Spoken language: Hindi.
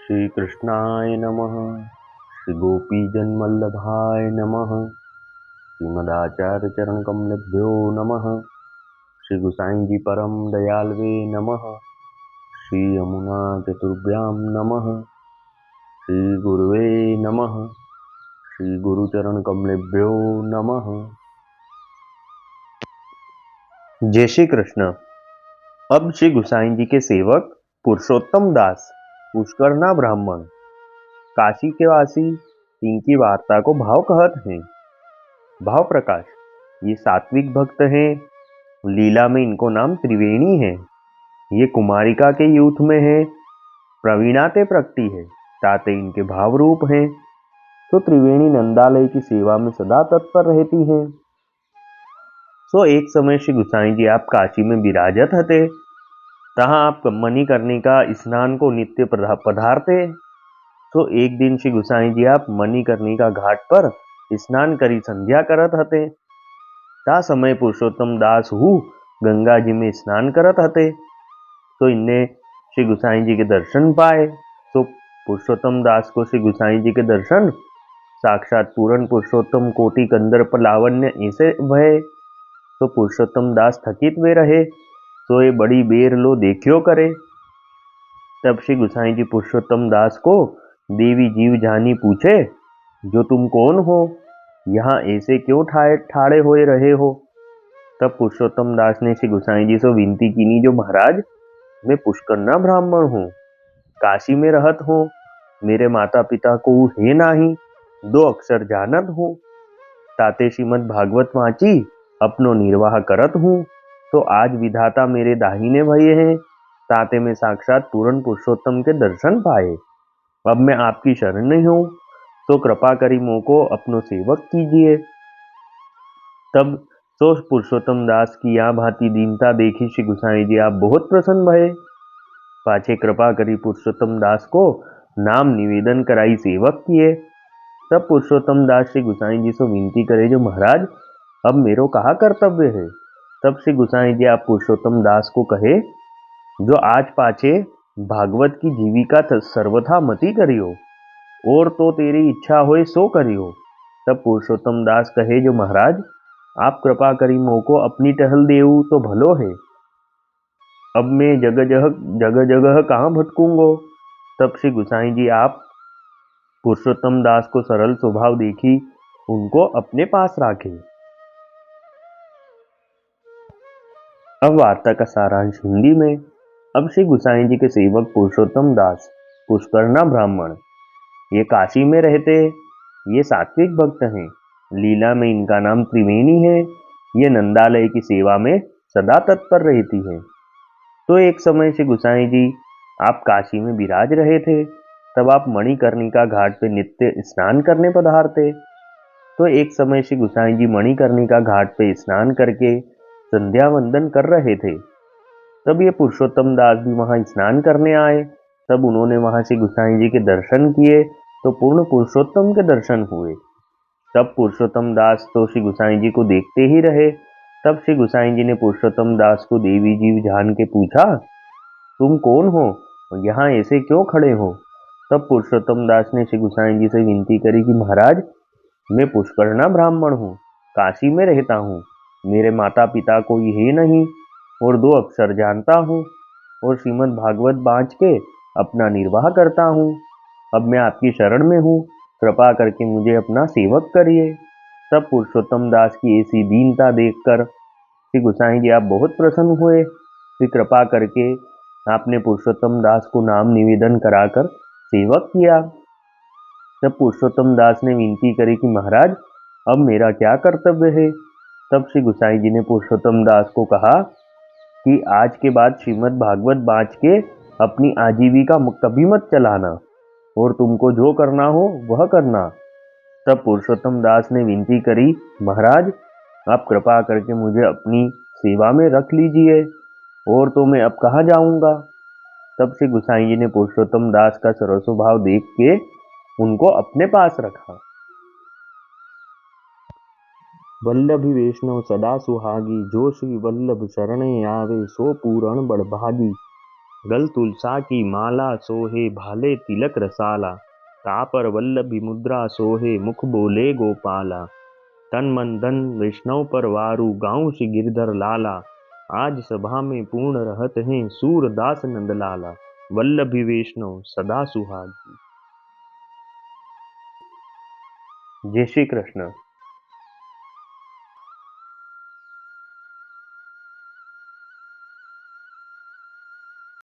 श्री कृष्णाय नमः। श्री गोपीजनवल्लभाय नमः। श्रीमदाचार्य चरण कमलेभ्यो नमः। श्री गुसाई जी परम दयालवे नमः। श्री यमुना चतुर्भ्यां नमः। श्री गुरुवे नमः। श्री गुरुचरण कमलेभ्यो नमः। जय श्री कृष्ण। अब श्री गुसाई जी के सेवक पुरुषोत्तम दास पुष्करना ब्राह्मण काशी के वासी इनकी वार्ता को भाव कहत हैं। भाव प्रकाश, ये सात्विक भक्त हैं। लीला में इनको नाम त्रिवेणी है। ये कुमारिका के यूथ में है। प्रवीणाते प्रकटी है, ताते इनके भाव रूप हैं। तो त्रिवेणी नंदालय की सेवा में सदा तत्पर रहती हैं। सो एक समय श्री गुसाई जी आप काशी में विराजत हते। तहाँ आप मणिकर्णिका स्नान को नित्य पधारते। तो एक दिन श्री गुसाई जी आप मणिकर्णिका घाट पर स्नान करी संध्या करत हते। ता समय पुरुषोत्तम दास हु गंगा जी में स्नान करत हते। तो इनने श्री गुसाई जी के दर्शन पाए। तो पुरुषोत्तम दास को श्री गुसाई जी के दर्शन साक्षात पूर्ण पुरुषोत्तम कोटि कंदर्प लावण्य ऐसे भय। तो पुरुषोत्तम दास थकित वे रहे। तो ये बड़ी बेर लो देखियो करे। तब श्री गुसाई जी पुरुषोत्तम दास को देवी जीव जानी पूछे, जो तुम कौन हो, यहाँ ऐसे क्यों ठाड़े हुए रहे हो। तब पुरुषोत्तम दास ने श्री गुसाई जी से विनती की, जो महाराज मैं पुष्करना ब्राह्मण हूँ, काशी में रहत हूँ। मेरे माता पिता को है नाही, 2 अक्षर जानत हूँ। ताते श्रीमद भागवत वाची अपनो निर्वाह करत हूँ। तो आज विधाता मेरे दाहिने भये हैं, ताते में साक्षात पूर्ण पुरुषोत्तम के दर्शन पाए। अब मैं आपकी शरण में हूँ, तो कृपा करी मोको अपनो सेवक कीजिए। तब तो पुरुषोत्तम दास की यहाँ भांति दीनता देखी श्री गुसाई जी आप बहुत प्रसन्न भये। पाछे कृपा करी पुरुषोत्तम दास को नाम निवेदन कराई सेवक किए। तब पुरुषोत्तम दास श्री गुसाई जी से विनती करे, जो महाराज अब मेरो कहा कर्तव्य है। तब श्री गुसाई जी आप पुरुषोत्तम दास को कहे, जो आज पाछे भागवत की जीविका सर्वथा मती करियो, और तो तेरी इच्छा होए सो करियो। तब पुरुषोत्तम दास कहे, जो महाराज आप कृपा करी मोको अपनी टहल देऊ तो भलो है। अब मैं जगह जगह कहाँ भटकूंगो। तब श्री गुसाई जी आप पुरुषोत्तम दास को सरल स्वभाव देखी उनको अपने पास राखे। अब वार्ता का सारांश हिंदी में। अब श्री गुसाई जी के सेवक पुरुषोत्तम दास पुष्करना ब्राह्मण ये काशी में रहते। ये सात्विक भक्त हैं। लीला में इनका नाम त्रिवेणी है। ये नंदालय की सेवा में सदा तत्पर रहती है। तो एक समय श्री गुसाई जी आप काशी में विराज रहे थे। तब आप मणिकर्णिका घाट पे नित्य स्नान करने पधारते। तो एक समय श्री गुसाई जी मणिकर्णिका घाट पे स्नान करके संध्या वंदन कर रहे थे। तब ये पुरुषोत्तम दास भी वहां स्नान करने आए। तब उन्होंने वहां श्री गुसाई जी के दर्शन किए, तो पूर्ण पुरुषोत्तम के दर्शन हुए। तब पुरुषोत्तम दास तो श्री गुसाई जी को देखते ही रहे। तब श्री गुसाई जी ने पुरुषोत्तम दास को देवी जीव जान के पूछा, तुम कौन हो, यहाँ ऐसे क्यों खड़े हो। तब पुरुषोत्तम दास ने श्री गुसाई जी से विनती करी कि महाराज मैं पुष्करना ब्राह्मण हूँ, काशी में रहता हूँ। मेरे माता पिता कोई है नहीं, और 2 अक्षर जानता हूँ, और श्रीमद् भागवत बाँच के अपना निर्वाह करता हूँ। अब मैं आपकी शरण में हूँ, कृपा करके मुझे अपना सेवक करिए। तब पुरुषोत्तम दास की ऐसी दीनता देखकर श्री गुसाई जी आप बहुत प्रसन्न हुए। फिर कृपा करके आपने पुरुषोत्तम दास को नाम निवेदन कराकर सेवक किया। तब पुरुषोत्तम दास ने विनती करी कि महाराज अब मेरा क्या कर्तव्य है। तब श्री गुसाई जी ने पुरुषोत्तम दास को कहा कि आज के बाद श्रीमद् भागवत बाँच के अपनी आजीविका कभी मत चलाना, और तुमको जो करना हो वह करना। तब पुरुषोत्तम दास ने विनती करी, महाराज आप कृपा करके मुझे अपनी सेवा में रख लीजिए, और तो मैं अब कहाँ जाऊंगा। तब श्री गुसाई जी ने पुरुषोत्तम दास का सरल स्वभाव देख के उनको अपने पास रखा। वल्लभी वैष्णव सदा सुहागी, जो श्री वल्लभ शरणे आवे सो पूरण बड़भागी। गल तुलसा की माला सोहे भाले तिलक रसाला। तापर वल्लभी मुद्रा सोहे मुख बोले गोपाला। तन मन धन वैष्णव पर वारू गाँव श्री गिरधर लाला। आज सभा में पूर्ण रहत हैं सूरदास नंदलाला। वल्लभी वैष्णव सदा सुहागी। जय श्री कृष्ण।